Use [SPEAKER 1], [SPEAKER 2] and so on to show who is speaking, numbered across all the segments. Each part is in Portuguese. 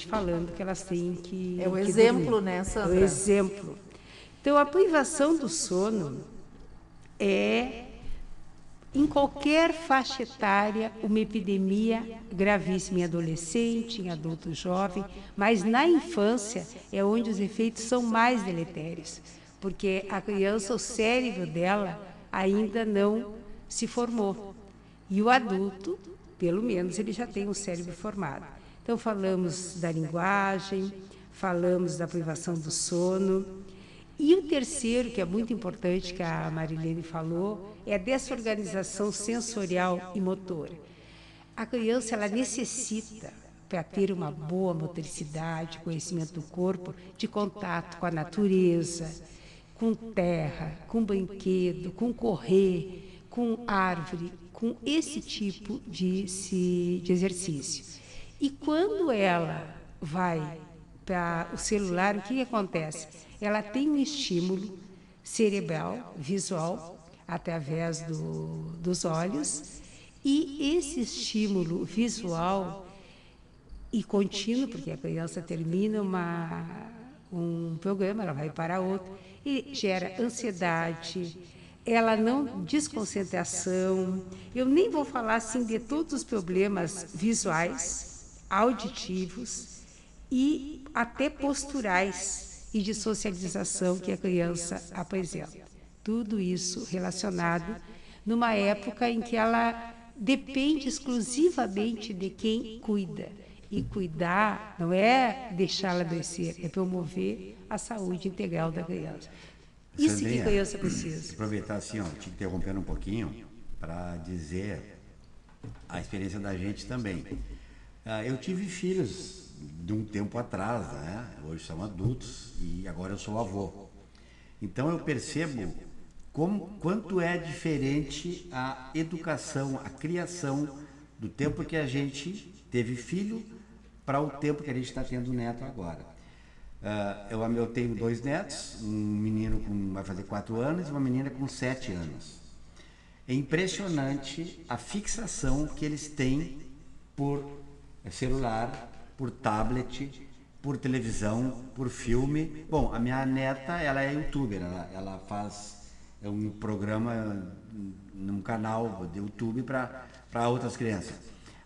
[SPEAKER 1] falando que elas têm que
[SPEAKER 2] É o
[SPEAKER 1] que
[SPEAKER 2] exemplo,
[SPEAKER 1] dormir.
[SPEAKER 2] né,
[SPEAKER 1] É o
[SPEAKER 2] Sandra?
[SPEAKER 1] exemplo. Então, a privação do sono é, em qualquer faixa etária, uma epidemia gravíssima em adolescente, em adulto jovem, mas na infância é onde os efeitos são mais deletérios, porque a criança, o cérebro dela ainda não se formou. E o adulto, pelo menos, ele já tem um cérebro formado. Então, falamos da linguagem, falamos da privação do sono. E o terceiro, que é muito importante, que a Marilene falou, é a desorganização sensorial e motora. A criança, ela necessita, para ter uma boa motricidade, conhecimento do corpo, de contato com a natureza, com terra, com brinquedo, com correr, com árvore, com esse tipo de exercício. E quando ela vai para o celular, o que acontece? Ela tem um estímulo cerebral, visual, através dos olhos, e esse estímulo visual e contínuo, porque a criança termina um programa, ela vai para outro, e gera ansiedade, ela não desconcentração. Eu nem vou falar assim de todos os problemas visuais, auditivos e até posturais e de socialização que a criança apresenta. Tudo isso relacionado numa época em que ela depende exclusivamente de quem cuida. E cuidar não é deixá-la adoecer, é promover a saúde integral da criança. Isso que a
[SPEAKER 3] Sandrinha,
[SPEAKER 1] criança precisa.
[SPEAKER 3] aproveitar assim, ó, te interrompendo um pouquinho, para dizer a experiência da gente também. Eu tive filhos de um tempo atrás, né? Hoje são adultos e agora eu sou avô. Então eu percebo quanto é diferente a educação, a criação do tempo que a gente teve filho para o tempo que a gente está tendo neto agora. Eu tenho 2 netos, um menino vai fazer 4 anos e uma menina com 7 anos. É impressionante a fixação que eles têm por celular, por tablet, por televisão, por filme. Bom, a minha neta, ela é youtuber, ela faz um programa num canal de YouTube para outras crianças.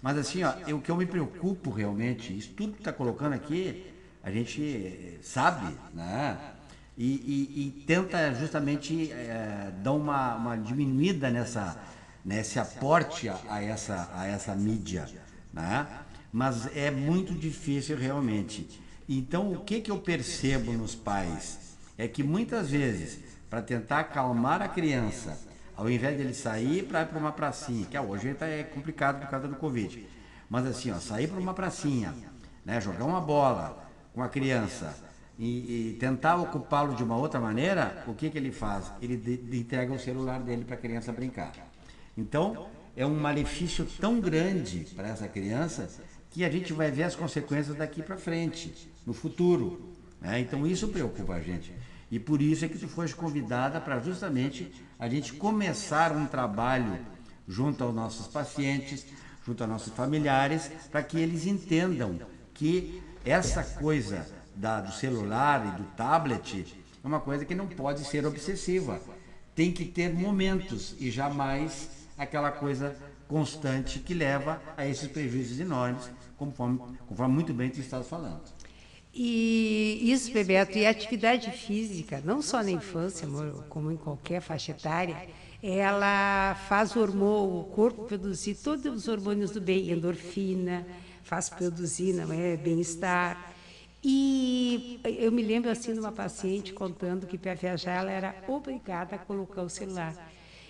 [SPEAKER 3] Mas assim, ó, o que eu me preocupo realmente, isso tudo que está colocando aqui, a gente sabe, né? E tenta justamente dar uma diminuída nesse aporte a essa mídia, né? Mas é muito difícil realmente. Então, o que eu percebo nos pais é que muitas vezes, para tentar acalmar a criança, ao invés dele sair para ir para uma pracinha, que hoje é complicado por causa do Covid, mas assim, ó, sair para uma pracinha, né, jogar uma bola com a criança e tentar ocupá-lo de uma outra maneira, o que ele faz? Ele entrega o celular dele para a criança brincar. Então, é um malefício tão grande para essa criança que a gente vai ver as consequências daqui para frente, no futuro, né? Então, isso preocupa a gente. E por isso é que tu foste convidada para justamente a gente começar um trabalho junto aos nossos pacientes, junto aos nossos familiares, para que eles entendam que essa coisa do celular e do tablet é uma coisa que não pode ser obsessiva. Tem que ter momentos e jamais aquela coisa constante que leva a esses prejuízos enormes, conforme muito bem tu estás falando.
[SPEAKER 1] E isso, Bebeto, e a atividade física, não só na infância, amor, como em qualquer faixa etária, ela faz o corpo produzir todos os hormônios do bem, endorfina, faz produzir, não é, bem-estar. E eu me lembro assim de uma paciente contando que para viajar ela era obrigada a colocar o celular.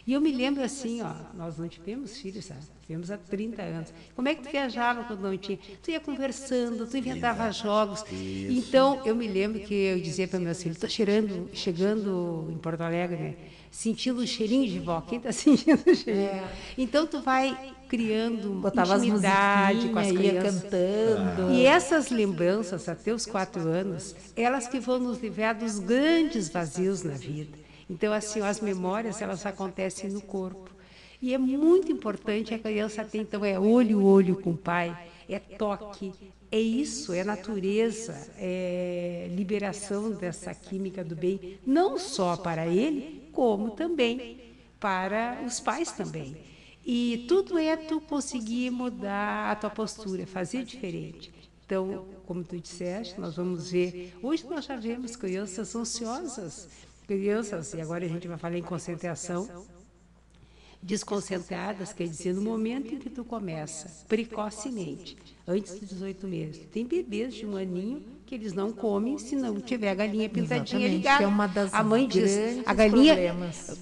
[SPEAKER 1] E eu me lembro assim, ó, nós não tivemos filhos, sabe? Tivemos há 30 anos. Como é que tu viajava quando não tinha? Tu ia conversando, tu inventava jogos. Então, eu me lembro que eu dizia para meus filhos, estou chegando em Porto Alegre, né? Sentindo o cheirinho de vó. Quem está sentindo o cheirinho? Então, tu vai criando
[SPEAKER 2] Botava as
[SPEAKER 1] intimidade com as
[SPEAKER 2] musiquinhas, ia
[SPEAKER 1] crianças.
[SPEAKER 2] cantando.
[SPEAKER 1] E essas lembranças, até os 4 anos, elas que vão nos livrar dos grandes vazios na vida. Então, assim, as memórias, elas acontecem no corpo. E é muito importante a criança ter, então, olho com o pai, é toque, É isso, é natureza, é liberação dessa química do bem, não só para ele, como também para os pais também. E tudo é tu conseguir mudar a tua postura, fazer diferente. Então, como tu disseste, nós vamos ver, hoje nós já vemos crianças ansiosas, crianças, e agora a gente vai falar em concentração, desconcentradas, quer dizer, no momento em que tu começa, precocemente, antes dos 18 meses. Tem bebês de 1 aninho que eles não comem se não tiver a galinha pintadinha
[SPEAKER 2] Exatamente,
[SPEAKER 1] ligada.
[SPEAKER 2] que é uma das
[SPEAKER 1] a mãe diz,
[SPEAKER 2] grandes
[SPEAKER 1] a galinha
[SPEAKER 2] problemas.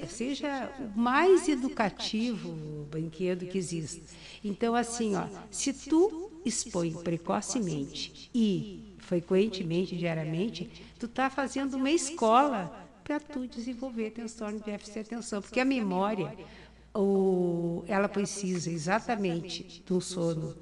[SPEAKER 1] seja o mais educativo brinquedo que existe. Então, assim, ó, se tu expõe precocemente e frequentemente, diariamente, tu está fazendo uma escola para tu desenvolver transtorno de déficit de atenção, porque a memória, ela precisa exatamente de um sono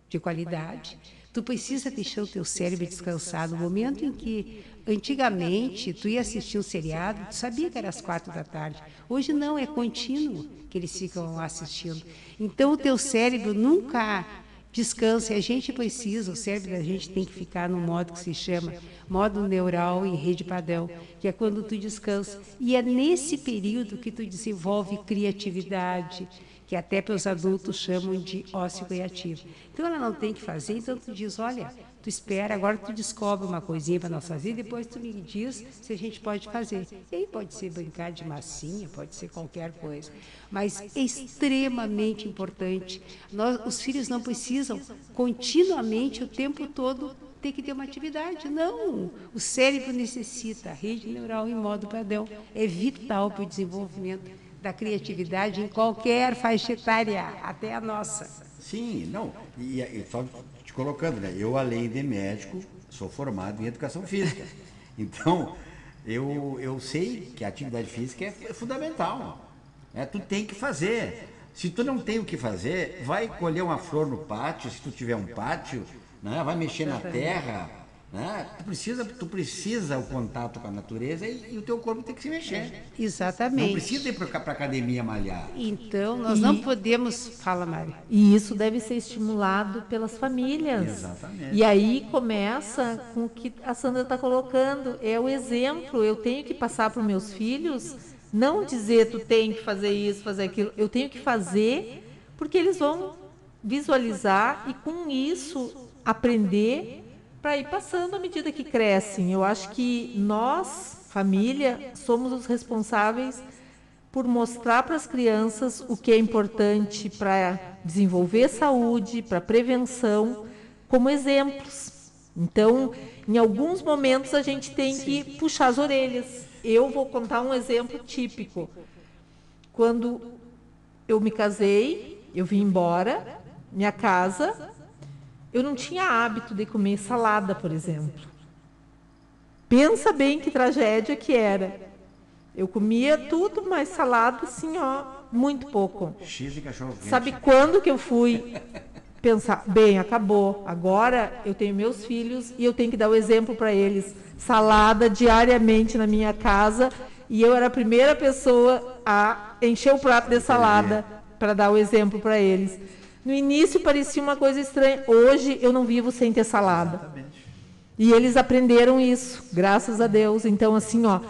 [SPEAKER 1] de qualidade. Tu precisa deixar o teu cérebro descansar no momento em que, antigamente, tu ia assistir um seriado, tu sabia que era às 4 da tarde. Hoje não, é contínuo que eles ficam assistindo. Então, o teu cérebro nunca descansa. E a gente precisa, o cérebro da gente tem que ficar no modo que se chama modo neural em rede padrão, que é quando tu descansa. E é nesse período que tu desenvolve criatividade, que até para os adultos chamam de ócio criativo. Então, ela não tem que fazer, então tu diz, olha, tu espera, agora tu descobre uma coisinha para a nossa vida, e depois tu me diz se a gente pode fazer. E aí pode ser brincar de massinha, pode ser qualquer coisa. Mas é extremamente importante. Os filhos não precisam continuamente, o tempo todo, ter que ter uma atividade. Não, o cérebro necessita, a rede neural em modo padrão é vital para o desenvolvimento da criatividade em qualquer faixa etária, até a nossa.
[SPEAKER 3] Sim, não, e só te colocando, né? Eu, além de médico, sou formado em educação física. Então, eu sei que a atividade física é fundamental. Né? Tu tem que fazer. Se tu não tem o que fazer, vai colher uma flor no pátio, se tu tiver um pátio, né? Vai mexer na terra. Né? Tu precisa o contato com a natureza e o teu corpo tem que se mexer.
[SPEAKER 1] Exatamente.
[SPEAKER 3] Não precisa ir para a academia malhar.
[SPEAKER 1] Então, nós não podemos... Fala, Mari.
[SPEAKER 2] E isso deve ser estimulado pelas famílias.
[SPEAKER 3] Exatamente.
[SPEAKER 2] E aí começa com o que a Sandra está colocando, é o exemplo. Eu tenho que passar para os meus filhos, não dizer tu tem que fazer isso, fazer aquilo. Eu tenho que fazer porque eles vão visualizar e com isso aprender para ir passando à medida que crescem. Eu acho que nós, família, somos os responsáveis por mostrar para as crianças o que é importante para desenvolver saúde, para prevenção, como exemplos. Então, em alguns momentos, a gente tem que puxar as orelhas. Eu vou contar um exemplo típico. Quando eu me casei, eu vim embora, minha casa... Eu não tinha hábito de comer salada, por exemplo. Pensa bem que tragédia que era. Eu comia tudo, mas salada, assim, ó, muito pouco.
[SPEAKER 3] X de cachorro quente.
[SPEAKER 2] Sabe quando que eu fui pensar, bem, acabou, agora eu tenho meus filhos e eu tenho que dar o exemplo para eles. Salada diariamente na minha casa e eu era a primeira pessoa a encher o prato de salada para dar o exemplo para eles. No início parecia uma coisa estranha. Hoje eu não vivo sem ter salada. Exatamente. E eles aprenderam isso, graças a Deus. Então, assim, ó,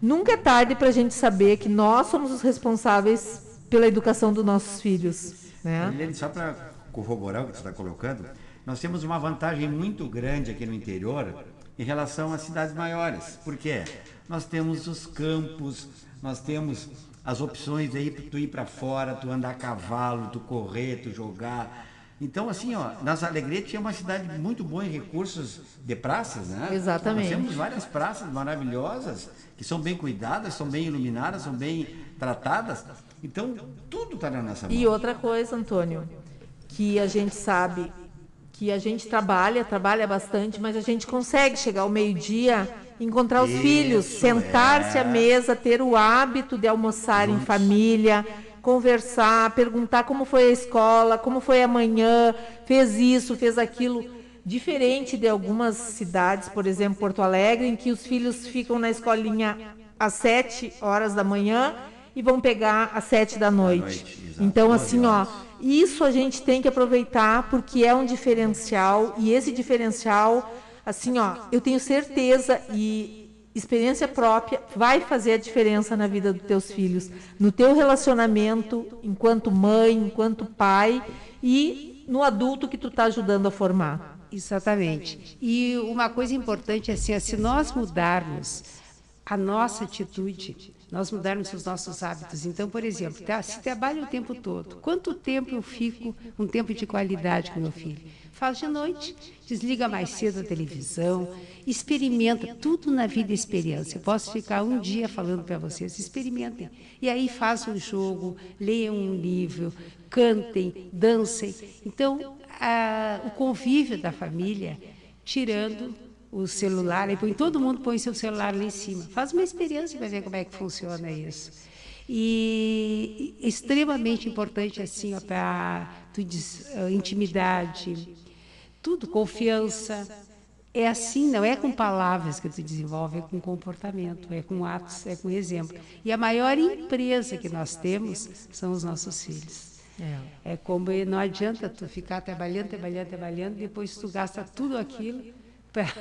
[SPEAKER 2] nunca é tarde para a gente saber que nós somos os responsáveis pela educação dos nossos filhos. Né?
[SPEAKER 3] Helene, só para corroborar o que você está colocando, nós temos uma vantagem muito grande aqui no interior em relação às cidades maiores. Por quê? Nós temos os campos, nós temos... as opções aí para tu ir para fora, tu andar a cavalo, tu correr, tu jogar. Então, assim, ó, Nas Alegrete é uma cidade muito boa em recursos de praças, né?
[SPEAKER 2] Exatamente.
[SPEAKER 3] Nós temos várias praças maravilhosas, que são bem cuidadas, são bem iluminadas, são bem tratadas. Então, tudo está na nossa mão.
[SPEAKER 2] E outra coisa, Antônio, que a gente sabe, que a gente trabalha bastante, mas a gente consegue chegar ao meio-dia, encontrar os filhos, sentar-se à mesa, ter o hábito de almoçar em família, conversar, perguntar como foi a escola, como foi amanhã, fez isso, fez aquilo. Diferente de algumas cidades, por exemplo, Porto Alegre, em que os filhos ficam na escolinha às 7 horas da manhã e vão pegar às 7 da noite.
[SPEAKER 3] Exato.
[SPEAKER 2] Então,
[SPEAKER 3] 9
[SPEAKER 2] assim, ó,
[SPEAKER 3] horas.
[SPEAKER 2] isso a gente tem que aproveitar porque é um diferencial, e esse diferencial, assim, ó, eu tenho certeza e experiência própria vai fazer a diferença na vida dos teus filhos, no teu relacionamento enquanto mãe, enquanto pai e no adulto que tu está ajudando a formar.
[SPEAKER 1] Exatamente. E uma coisa importante é assim, se nós mudarmos a nossa atitude, nós mudarmos os nossos hábitos. Então, por exemplo, se trabalha o tempo todo, quanto tempo eu fico, um tempo de qualidade com meu filho? Faz de noite, desliga mais cedo a televisão, experimenta, tudo na vida é experiência. Eu posso ficar um dia falando para vocês, experimentem. E aí façam um jogo, leiam um livro, cantem, dancem. Então, o convívio da família, tirando o celular, aí todo mundo põe seu celular lá em cima. Faz uma experiência para ver como é que funciona isso. E extremamente importante assim, para intimidade, tudo, confiança. É assim, não é com palavras que tu desenvolve, é com comportamento, é com atos, é com exemplo. E a maior empresa que nós temos são os nossos filhos. É como não adianta tu ficar trabalhando, depois tu gasta tudo aquilo para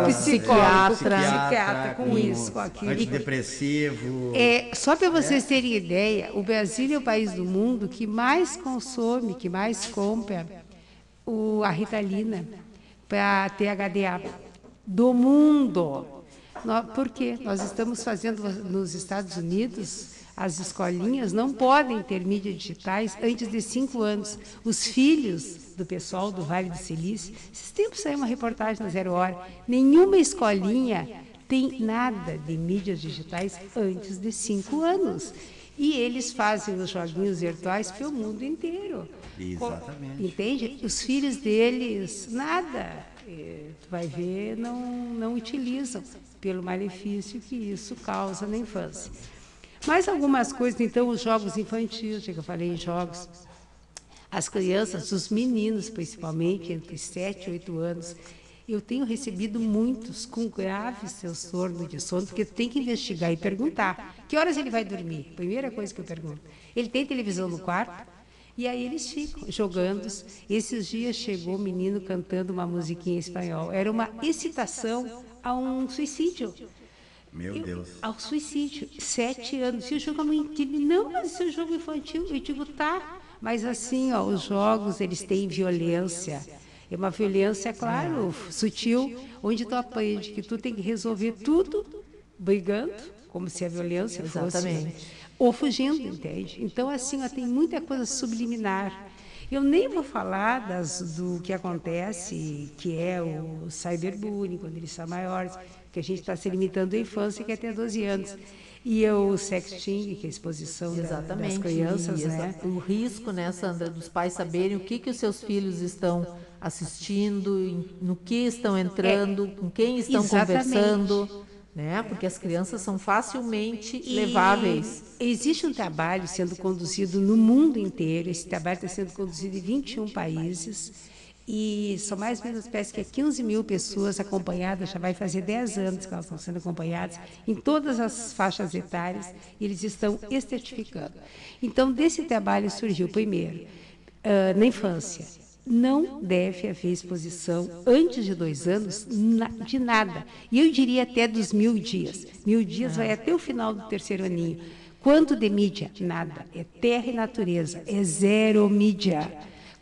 [SPEAKER 1] psiquiatra, com isso, com aquilo.
[SPEAKER 3] Antidepressivo.
[SPEAKER 1] Só para vocês terem ideia, o Brasil é o país do mundo que mais consome, que mais compra a Ritalina para THDA do mundo. Por quê? Nós estamos fazendo nos Estados Unidos, as escolinhas não podem ter mídias digitais antes de 5 anos. Os filhos do pessoal do Vale do Silício, esses tempos saiu uma reportagem na 0 Hora, nenhuma escolinha tem nada de mídias digitais antes de 5 anos. E eles fazem os joguinhos virtuais pelo mundo inteiro.
[SPEAKER 3] Exatamente.
[SPEAKER 1] Entende? Os filhos deles, nada. Tu vai ver, não utilizam pelo malefício que isso causa na infância. Mais algumas coisas, então, os jogos infantis, já que eu falei em jogos. As crianças, os meninos principalmente, entre 7 e 8 anos, eu tenho recebido muitos com graves transtorno de sono, porque tem que investigar e perguntar. Que horas ele vai dormir? Primeira coisa que eu pergunto. Ele tem televisão no quarto? E aí eles ficam jogando. Esses dias chegou um menino cantando uma musiquinha em espanhol. Era uma excitação a um suicídio.
[SPEAKER 3] Meu Deus.
[SPEAKER 1] Ao suicídio, 7 anos. E o jogo é muito infantil. Não, mas esse é um jogo infantil. Eu digo, tá. Mas assim, os jogos, eles têm violência. É uma violência, claro, sutil, onde tu aprende que tu tem que resolver tudo brigando, como se a violência fosse, ou fugindo, entende? Então, assim, tem muita coisa subliminar. Eu nem vou falar do que acontece, que é o cyberbullying, quando eles são maiores, que a gente está se limitando à infância, que é até 12 anos. E o sexting, que é a exposição das crianças, né?
[SPEAKER 2] O risco, né, Sandra, dos pais saberem o que os seus filhos estão assistindo, no que estão entrando, com quem estão conversando, né? Porque as crianças são facilmente leváveis.
[SPEAKER 1] Existe um trabalho sendo conduzido no mundo inteiro, esse trabalho está sendo conduzido em 21 países, e são mais ou menos, parece que 15 mil pessoas acompanhadas, já vai fazer 10 anos que elas estão sendo acompanhadas, em todas as faixas etárias, e eles estão estratificando. Então, desse trabalho surgiu, primeiro, na infância, não deve haver exposição antes de 2 anos de nada. E eu diria até dos 1000 dias. 1000 dias vai até o final do 3º aninho. Quanto de mídia? Nada. É terra e natureza. É zero mídia.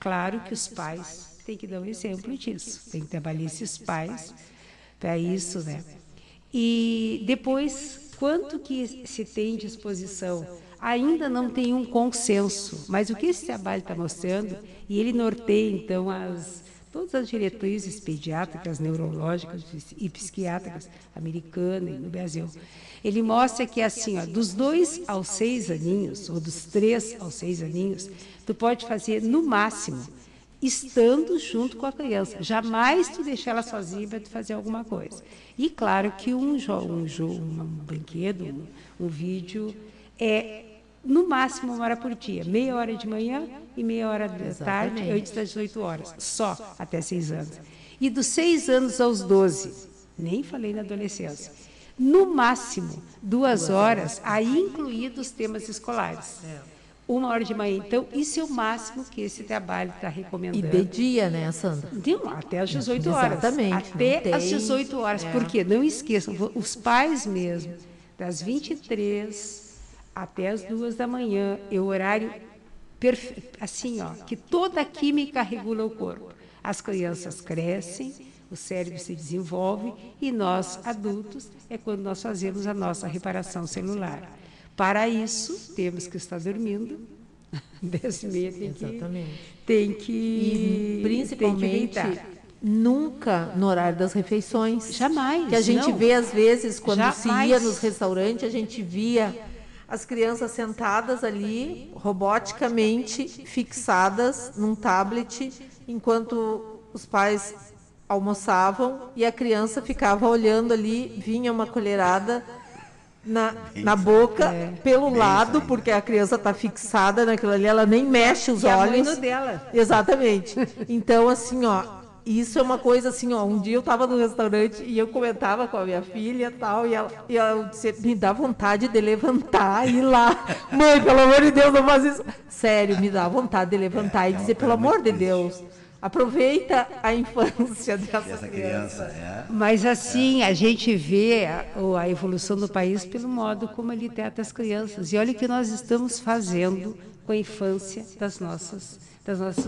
[SPEAKER 1] Claro que os pais têm que dar um exemplo disso. Tem que trabalhar esses pais para isso, né? E depois, quanto que se tem de exposição? Ainda não tem um consenso, mas o que esse trabalho está mostrando, e ele norteia, então, todas as diretrizes pediátricas, neurológicas e psiquiátricas americanas e no Brasil, ele mostra que, assim, dos 2 aos 6 aninhos, ou dos 3 aos 6 aninhos, tu pode fazer, no máximo, estando junto com a criança. Jamais tu deixar ela sozinha para tu fazer alguma coisa. E, claro, que um brinquedo, um vídeo, no máximo 1 hora por dia, meia hora de manhã e meia hora da tarde, antes das 18 horas, só até 6 anos. E dos 6 anos aos 12, nem falei na adolescência, No máximo, 2 horas, aí incluídos os temas escolares. 1 hora de manhã. Então, isso é o máximo que esse trabalho está recomendando.
[SPEAKER 2] E de dia, né, Sandra?
[SPEAKER 1] Até às 18 horas.
[SPEAKER 2] Exatamente.
[SPEAKER 1] Até às 18 horas. Porque, não esqueçam, os pais mesmo, das 23 até as 2 da manhã, é o horário perfeito, assim, ó, que toda a química regula o corpo. As crianças crescem, o cérebro se desenvolve e nós, adultos, é quando nós fazemos a nossa reparação celular. Para isso, temos que estar dormindo. 10h30 tem que
[SPEAKER 2] E principalmente
[SPEAKER 1] tem que
[SPEAKER 2] nunca no horário das refeições.
[SPEAKER 1] Jamais.
[SPEAKER 2] Que a gente vê às vezes quando
[SPEAKER 1] Jamais.
[SPEAKER 2] se ia nos restaurantes, a gente via as crianças sentadas ali, roboticamente fixadas num tablet, enquanto os pais almoçavam e a criança ficava olhando ali, vinha uma colherada na boca, pelo lado, porque a criança está fixada naquilo ali, ela nem mexe os olhos.
[SPEAKER 1] É a mãe dela.
[SPEAKER 2] Exatamente. Então, assim, ó, isso é uma coisa assim, ó, um dia eu estava no restaurante e eu comentava com a minha filha tal, e ela disse, me dá vontade de levantar e ir lá. Mãe, pelo amor de Deus, não faz isso. Sério, me dá vontade de levantar e dizer, pelo amor de Deus, aproveita a infância dessa criança.
[SPEAKER 1] Mas assim, a gente vê a evolução do país pelo modo como ele trata as crianças. E olha o que nós estamos fazendo com a infância das nossas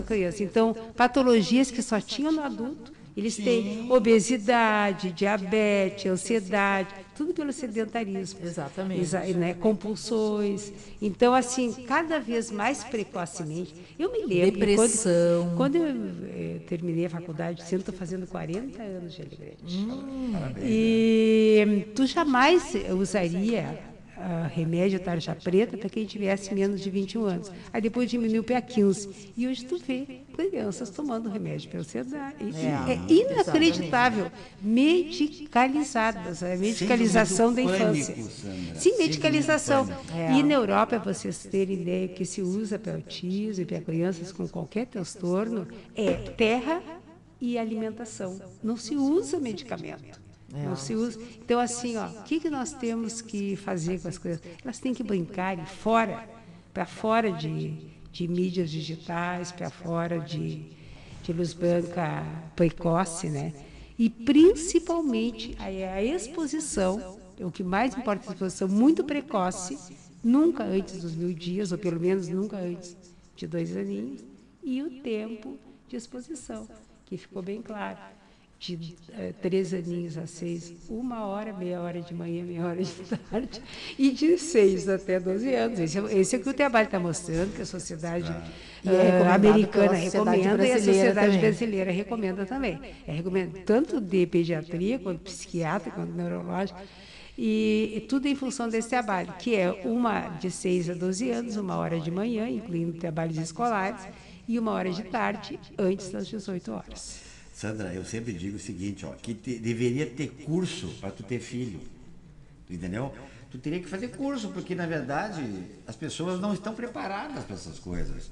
[SPEAKER 1] crianças. Então, patologias que só tinham no adulto, eles têm obesidade, diabetes, ansiedade, tudo pelo sedentarismo.
[SPEAKER 2] Exatamente.
[SPEAKER 1] Né? Compulsões. Então, assim, cada vez mais precocemente. Eu me lembro.
[SPEAKER 2] Depressão.
[SPEAKER 1] Quando eu terminei a faculdade, estou fazendo 40 anos de Alegrete. E tu jamais usaria remédio tarja preta para quem tivesse menos de 21 anos. Aí depois diminuiu para 15. E hoje tu vê crianças tomando remédio para ansiedade. É inacreditável. Medicalizadas. A medicalização da infância. Sim, medicalização. E na Europa, para vocês terem ideia, que se usa para autismo e para crianças com qualquer transtorno, é terra e alimentação. Não se usa medicamento. Não se usa. Então, assim, ó, o que nós temos que fazer com as crianças? Elas têm que brincar para fora de mídias digitais, para fora de luz branca precoce, né? E, principalmente, a exposição, o que mais importa é a exposição muito precoce, nunca antes dos 1000 dias, ou pelo menos nunca antes de 2 aninhos, e o tempo de exposição, que ficou bem claro. De 3 aninhos a 6, 1 hora, meia hora de manhã, meia hora de tarde, e de 6 até 12 anos. Esse é o que o trabalho está mostrando, que a sociedade americana recomenda e a sociedade brasileira recomenda também. Recomenda tanto de pediatria, quanto psiquiatra, quanto neurológico, e tudo em função desse trabalho, que é uma de 6 a 12 anos, 1 hora de manhã, incluindo trabalhos escolares, e 1 hora de tarde, antes das 18 horas.
[SPEAKER 3] Sandra, eu sempre digo o seguinte, ó, que deveria ter curso para tu ter filho, entendeu? Tu teria que fazer curso, porque, na verdade, as pessoas não estão preparadas para essas coisas.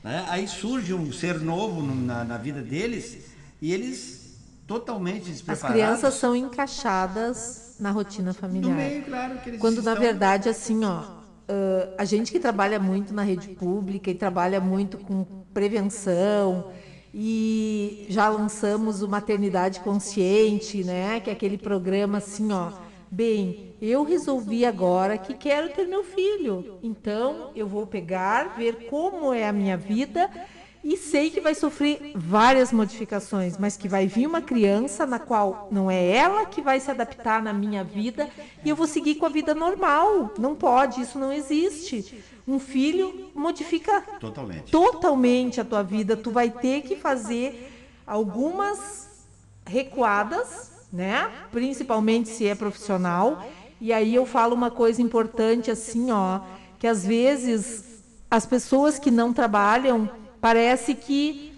[SPEAKER 3] Né? Aí surge um ser novo na vida deles e eles totalmente despreparados.
[SPEAKER 2] As crianças são encaixadas na rotina familiar.
[SPEAKER 3] No meio, claro, que eles
[SPEAKER 2] quando,
[SPEAKER 3] estão...
[SPEAKER 2] na verdade, assim, ó, a gente que trabalha muito na rede pública e trabalha muito com prevenção... E já lançamos o Maternidade Consciente, né? Que é aquele programa assim, ó. Bem, eu resolvi agora que quero ter meu filho. Então, eu vou pegar, ver como é a minha vida e sei que vai sofrer várias modificações, mas que vai vir uma criança na qual não é ela que vai se adaptar na minha vida e eu vou seguir com a vida normal. Não pode, isso não existe. Um filho modifica totalmente a tua vida. Tu vai ter que fazer algumas recuadas, né? Principalmente se é profissional. E aí eu falo uma coisa importante assim, ó, que às vezes as pessoas que não trabalham parece que,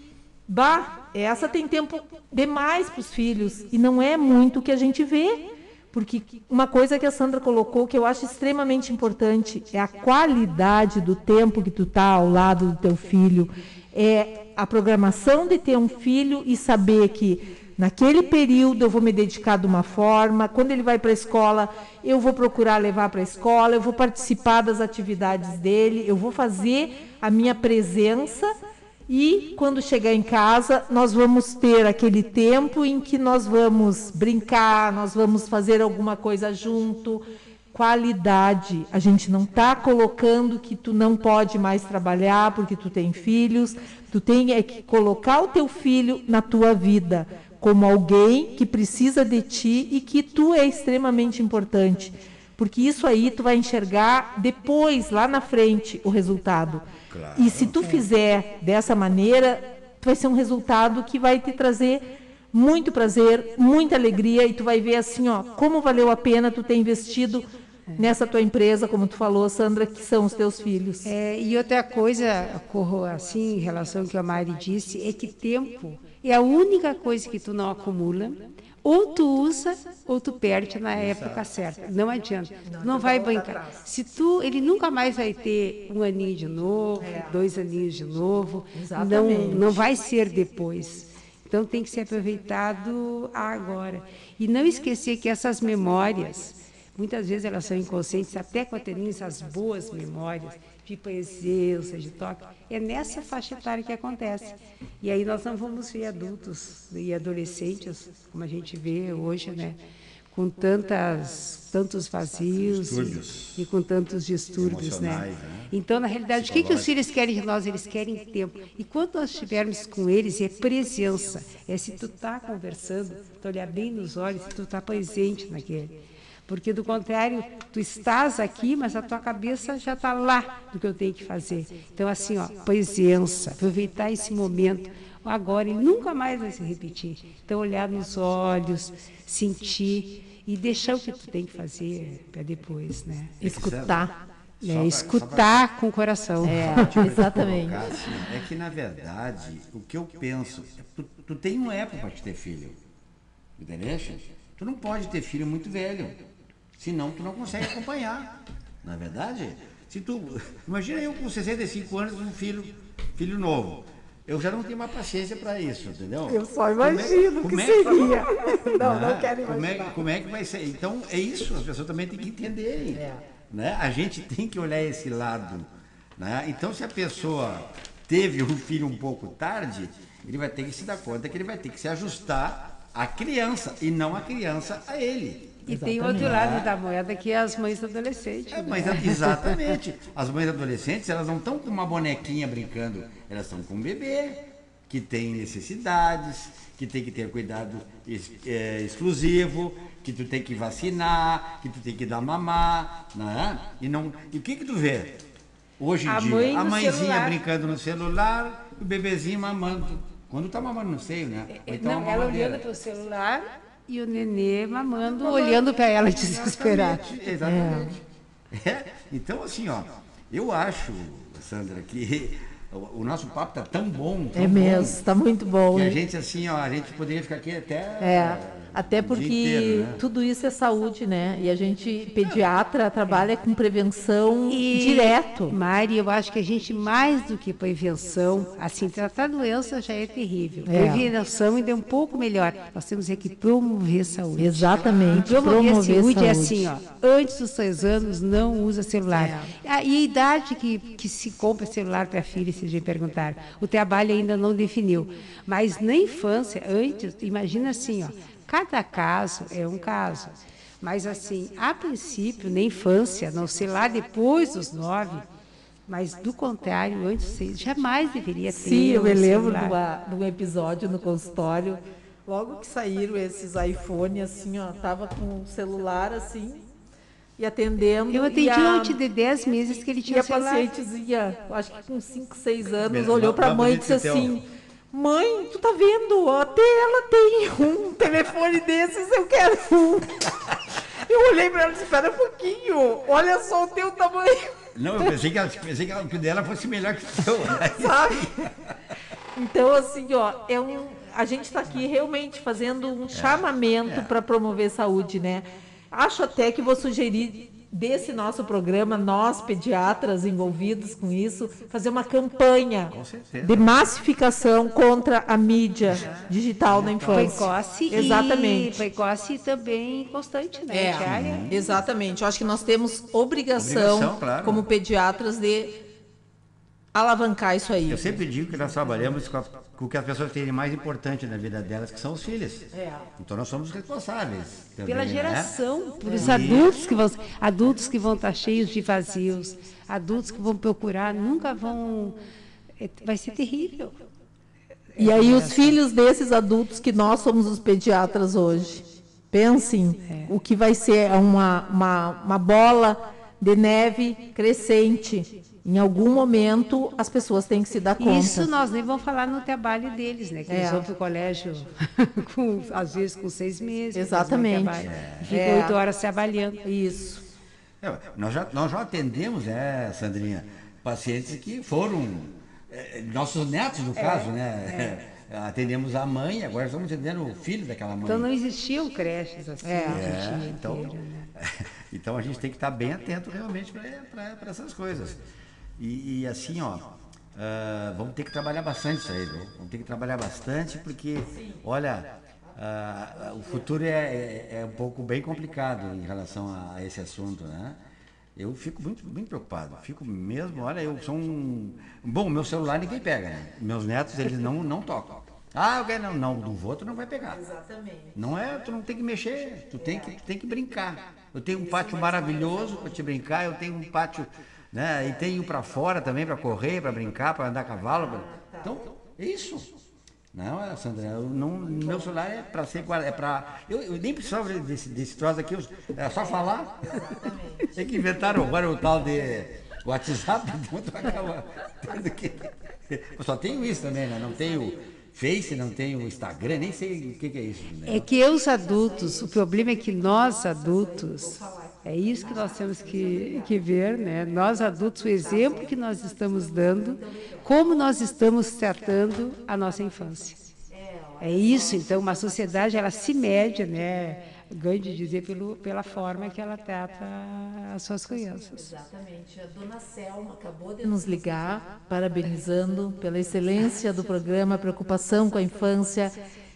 [SPEAKER 2] essa tem tempo demais para os filhos e não é muito o que a gente vê. Porque uma coisa que a Sandra colocou, que eu acho extremamente importante, é a qualidade do tempo que tu está ao lado do teu filho. É a programação de ter um filho e saber que Naquele período eu vou me dedicar de uma forma, quando ele vai para a escola, eu vou procurar levar para a escola, eu vou participar das atividades dele, eu vou fazer a minha presença e quando chegar em casa, nós vamos ter aquele tempo em que nós vamos brincar, nós vamos fazer alguma coisa junto. Qualidade, a gente não está colocando que tu não pode mais trabalhar porque tu tem filhos, tu tem que colocar o teu filho na tua vida como alguém que precisa de ti e que tu é extremamente importante, porque isso aí tu vai enxergar depois, lá na frente, o resultado. Claro. E se tu fizer dessa maneira, vai ser um resultado que vai te trazer muito prazer, muita alegria, e tu vai ver assim, ó, como valeu a pena tu ter investido nessa tua empresa, como tu falou, Sandra, que são os teus filhos.
[SPEAKER 1] E outra coisa, assim, em relação ao que a Mari disse, é que tempo é a única coisa que tu não acumula, ou tu usa, ou tu perde na época certa. Não adianta. Tu não vai brincar. Ele nunca mais vai ter 1 aninho de novo, 2 aninhos de novo. Não vai ser depois. Então tem que ser aproveitado agora. E não esquecer que essas memórias, muitas vezes elas são inconscientes, até quando tem essas boas memórias de presença, de toque, é nessa faixa etária que acontece. E aí nós não vamos ver adultos e adolescentes, como a gente vê hoje, né, com tantos vazios e com tantos distúrbios, né? Então, na realidade, o que os filhos querem de nós? Eles querem tempo. E quando nós estivermos com eles, é presença. É se tu está conversando, tu olhar bem nos olhos, tu está presente naquele. Porque, do contrário, tu estás aqui, mas a tua cabeça já está lá do que eu tenho que fazer. Então, assim, ó, presença, aproveitar esse momento. Agora, ele nunca mais vai se repetir. Então, olhar nos olhos, sentir e deixar o que tu tem que fazer para depois, né?
[SPEAKER 2] Escutar.
[SPEAKER 1] Escutar com o coração.
[SPEAKER 2] Exatamente.
[SPEAKER 3] Assim, é que, na verdade, o que eu penso, tu tem uma época para te ter filho. Entendeu? Tu não pode ter filho muito velho. Senão tu não consegue acompanhar. Na verdade, imagina eu com 65 anos, um filho novo. Eu já não tenho mais paciência para isso, entendeu?
[SPEAKER 2] Eu só imagino que seria. Não quero imaginar.
[SPEAKER 3] Como é que vai ser? Então, é isso, as pessoas também têm que entenderem. Né? A gente tem que olhar esse lado. Né? Então, se a pessoa teve um filho um pouco tarde, ele vai ter que se dar conta que ele vai ter que se ajustar à criança e não a criança a ele.
[SPEAKER 1] E tem outro lado da moeda, que é as mães adolescentes.
[SPEAKER 3] Exatamente. As mães adolescentes, elas não estão com uma bonequinha brincando, elas estão com um bebê que tem necessidades, que tem que ter cuidado exclusivo, que tu tem que vacinar, que tu tem que dar mamar, né? E o que tu vê? Hoje em dia, a mãezinha brincando no celular, o bebezinho mamando. Quando tá mamando no seio, né?
[SPEAKER 1] Então, ela olhando para o celular e o nenê mamando, olhando para ela desesperado.
[SPEAKER 3] Exatamente. Então, assim, ó, eu acho, Sandra, que o nosso papo tá tão bom.
[SPEAKER 2] Mesmo, está muito bom.
[SPEAKER 3] Que a gente, assim, ó, a gente poderia ficar aqui
[SPEAKER 2] até porque inteiro, né? Tudo isso é saúde, né? E a gente, pediatra, trabalha com prevenção direto.
[SPEAKER 1] Mari, eu acho que a gente, mais do que prevenção, assim, tratar a doença já é terrível. Prevenção ainda é um pouco melhor. Nós temos que promover saúde.
[SPEAKER 2] Exatamente.
[SPEAKER 1] Promover saúde é assim, ó, antes dos 6 anos, não usa celular. E a idade que se compra celular para a filha, se a gente perguntar, o trabalho ainda não definiu. Mas na infância, antes, imagina assim, ó, cada caso é um caso. Mas, assim, a princípio, na infância, não sei lá, depois dos 9, mas, do contrário, antes dos 6, jamais deveria ter.
[SPEAKER 2] Sim, eu me lembro de um episódio no consultório, logo que saíram esses iPhone, assim, ó, tava com o celular, assim, e atendendo.
[SPEAKER 1] Eu atendi antes de 10 meses que ele tinha celular.
[SPEAKER 2] E a pacientezinha, acho que com 5, 6 anos, olhou para a mãe e disse assim: mãe, tu tá vendo? Até ela tem um telefone desses, eu quero um. Eu olhei para ela e disse: espera um pouquinho, olha só o teu tamanho.
[SPEAKER 3] Não, eu pensei que o dela fosse melhor que o teu.
[SPEAKER 2] Sabe? Então, assim, ó, a gente está aqui realmente fazendo um chamamento para promover saúde, né? Acho até que vou sugerir desse nosso programa, nós pediatras envolvidos com isso, fazer uma campanha de massificação contra a mídia digital na infância.
[SPEAKER 1] Precoce
[SPEAKER 2] Exatamente.
[SPEAKER 1] e precoce e também constante, né? Diária.
[SPEAKER 2] Exatamente. Eu acho que nós temos obrigação
[SPEAKER 3] claro,
[SPEAKER 2] como pediatras, de alavancar isso aí.
[SPEAKER 3] Eu sempre digo que nós trabalhamos com o que as pessoas têm de mais importante na vida delas, que são os filhos. Então nós somos responsáveis também,
[SPEAKER 1] Pela
[SPEAKER 3] né?
[SPEAKER 1] geração, por os adultos que vão estar cheios de vazios, adultos que vão procurar, nunca vão... Vai ser terrível.
[SPEAKER 2] E aí os filhos desses adultos que nós somos os pediatras hoje. Pensem o que vai ser uma bola de neve crescente. Em algum momento, as pessoas têm que se dar conta.
[SPEAKER 1] Isso nós nem vamos falar no trabalho deles, né? Que eles vão para o colégio, às vezes com 6 meses.
[SPEAKER 2] Exatamente.
[SPEAKER 1] Ficam 8 horas trabalhando.
[SPEAKER 2] Isso.
[SPEAKER 3] Nós já atendemos, Sandrinha, pacientes que foram nossos netos, no caso, né? Atendemos a mãe, agora estamos atendendo o filho daquela mãe.
[SPEAKER 1] Então não existiam creches assim.
[SPEAKER 3] Então a gente tem que estar bem atento realmente para essas coisas. E assim, vamos ter que trabalhar bastante isso aí, viu? Vamos ter que trabalhar bastante porque, olha, o futuro é um pouco bem complicado em relação a esse assunto, né? Eu fico muito, muito preocupado, fico mesmo, olha, eu sou Bom, meu celular ninguém pega, né? Meus netos, eles não tocam. Eu quero, não, do outro não vai pegar.
[SPEAKER 2] Exatamente.
[SPEAKER 3] Tu não tem que mexer, tu tem que brincar. Eu tenho um pátio maravilhoso para te brincar, eu tenho um pátio, né? E tenho para fora também, para correr, para brincar, para andar a cavalo. Então, é isso. Não, Sandra, meu celular é para ser guardado, eu nem precisava desse troço aqui, é só falar. Tem que inventaram agora o tal de WhatsApp, então tu acaba tendo que... Eu só tenho isso também, né? Não tenho Face, não tenho Instagram, nem sei o que é isso. Né?
[SPEAKER 1] É que os adultos, o problema é que nós adultos, é isso que nós temos que ver, né? Nós adultos, o exemplo que nós estamos dando, como nós estamos tratando a nossa infância. É isso, então, uma sociedade, ela se mede, né? Ganho de dizer pela forma que ela trata as suas crianças.
[SPEAKER 2] Exatamente. A dona Selma acabou de nos ligar, parabenizando pela excelência do programa, a preocupação com a infância,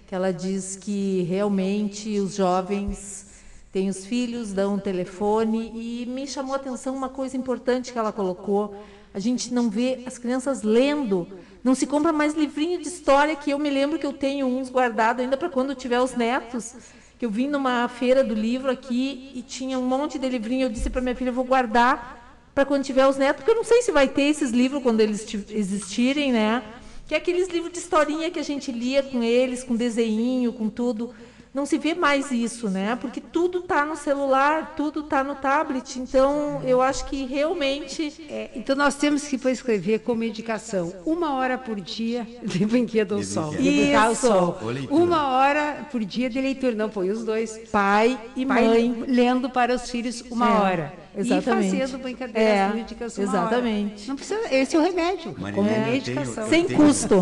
[SPEAKER 2] que ela diz que realmente os jovens têm os filhos, dão um telefone, e me chamou a atenção uma coisa importante que ela colocou: a gente não vê as crianças lendo, não se compra mais livrinho de história, que eu me lembro que eu tenho uns guardados ainda para quando tiver os netos, que eu vim numa feira do livro aqui e tinha um monte de livrinho. Eu disse para minha filha, eu vou guardar para quando tiver os netos, porque eu não sei se vai ter esses livros quando eles existirem, né? Que é aqueles livros de historinha que a gente lia com eles, com desenho, com tudo. Não se vê mais isso, né? Porque tudo está no celular, tudo está no tablet. Então, eu acho que realmente...
[SPEAKER 1] Então, nós temos que prescrever como indicação 1 hora por dia de brinquedo ao sol.
[SPEAKER 2] De brincar ao sol.
[SPEAKER 1] 1 hora por dia de leitura. Não, põe os dois.
[SPEAKER 2] Pai e mãe.
[SPEAKER 1] Lendo para os filhos 1 hora.
[SPEAKER 2] Exatamente.
[SPEAKER 1] E fazendo brincadeiras lúdicas 1 hora.
[SPEAKER 2] Exatamente.
[SPEAKER 1] Não precisa, esse é o remédio. Como medicação.
[SPEAKER 2] Sem custo.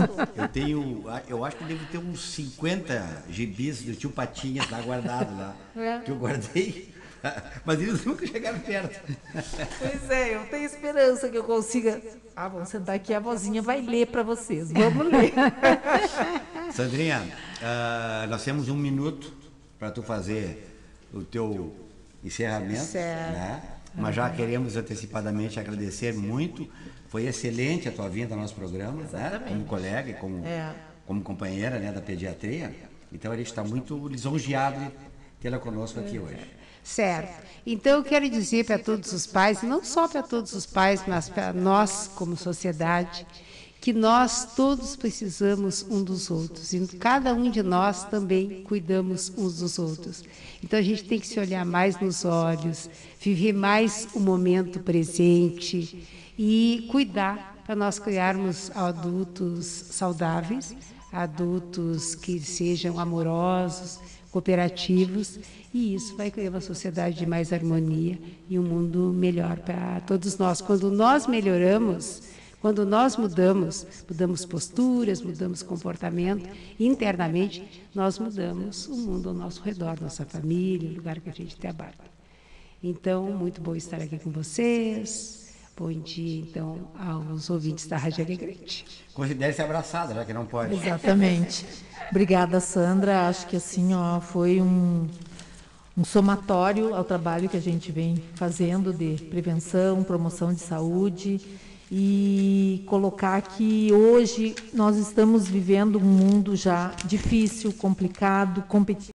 [SPEAKER 3] Eu acho que devo ter uns 50 gibis do tio Patinhas lá guardados lá. Que eu guardei. Mas eles nunca chegaram perto.
[SPEAKER 2] Pois é, eu tenho esperança que eu consiga. Vamos sentar aqui, a vozinha vai ler para vocês. Vamos ler.
[SPEAKER 3] Sandrinha, nós temos 1 minuto para tu fazer o teu encerramento, né? Mas já queremos antecipadamente agradecer muito. Foi excelente a tua vinda ao nosso programa, né? Como colega e como companheira, né, da pediatria. Então a gente está muito lisonjeado de tê-la conosco aqui hoje.
[SPEAKER 1] Certo. Então, eu quero dizer para todos os pais, não só para todos os pais, mas para nós, como sociedade, que nós todos precisamos um dos outros. E cada um de nós também cuidamos uns dos outros. Então, a gente tem que se olhar mais nos olhos, viver mais o momento presente e cuidar para nós criarmos adultos saudáveis, adultos que sejam amorosos, cooperativos, e isso vai criar uma sociedade de mais harmonia e um mundo melhor para todos nós. Quando nós melhoramos, quando nós mudamos posturas, mudamos comportamento, internamente nós mudamos o mundo ao nosso redor, nossa família, o lugar que a gente trabalha. Então, muito bom estar aqui com vocês. Bom dia, então, aos ouvintes da Rádio Alegrete.
[SPEAKER 3] Considere-se abraçada, já que não pode.
[SPEAKER 2] Exatamente. Obrigada, Sandra. Acho que assim, foi um somatório ao trabalho que a gente vem fazendo de prevenção, promoção de saúde, e colocar que hoje nós estamos vivendo um mundo já difícil, complicado, competitivo.